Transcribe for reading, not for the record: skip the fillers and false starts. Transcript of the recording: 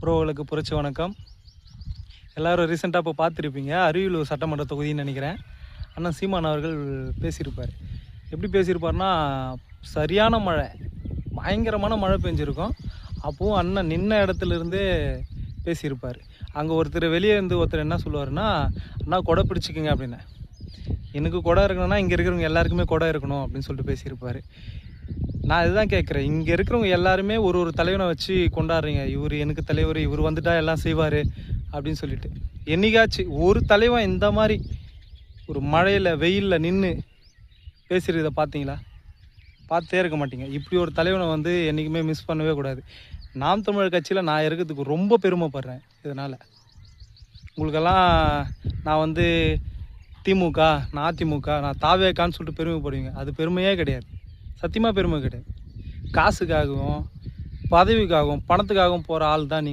ப்ரோகளுக்கு புரட்சி வணக்கம். எல்லோரும் ரீசெண்டாக இப்போ பார்த்துருப்பீங்க, அரியலூர் சட்டமன்ற தொகுதின்னு நினைக்கிறேன். அண்ணன் சீமான் அவர்கள் பேசியிருப்பார். எப்படி பேசியிருப்பார்னா, சரியான மழை, பயங்கரமான மழை பெஞ்சிருக்கும். அப்போது அண்ணன் நின்ன இடத்துலேருந்தே பேசியிருப்பார். அங்கே வெளியே இருந்து ஒருத்தர் என்ன சொல்லுவார்னா, அண்ணா கொடை பிடிச்சிக்கங்க அப்படின்னு. எனக்கு கொடை இருக்கணும்னா இங்கே இருக்கிறவங்க எல்லாருக்குமே கொடை இருக்கணும் அப்படின்னு சொல்லிட்டு பேசியிருப்பார். நான் இதுதான் கேட்குறேன், இங்கே இருக்கிறவங்க எல்லாருமே ஒரு தலைவனை வச்சு கொண்டாடுறீங்க. இவர் எனக்கு தலைவர், இவர் வந்துட்டா எல்லாம் செய்வார் அப்படின்னு சொல்லிட்டு. என்னைக்காச்சும் ஒரு தலைவன் இந்த மாதிரி ஒரு மழையில் வெயிலில் நின்று பேசுகிறத பார்த்தீங்களா? பார்த்தே இருக்க மாட்டீங்க. இப்படி ஒரு தலைவனை வந்து என்றைக்குமே மிஸ் பண்ணவே கூடாது. நாம் தமிழர் கட்சியில் நான் இருக்கிறதுக்கு ரொம்ப பெருமைப்படுறேன். இதனால் உங்களுக்கெல்லாம் நான் வந்து திமுக, நான் அதிமுக, நான் தாவேக்கான்னு சொல்லிட்டு பெருமைப்படுவீங்க. அது பெருமையே கிடையாது, சத்தியமாக பெருமை கிடையாது. காசுக்காகவும் பதவிக்காகவும் பணத்துக்காகவும் போகிற ஆள் தான் நீங்கள்.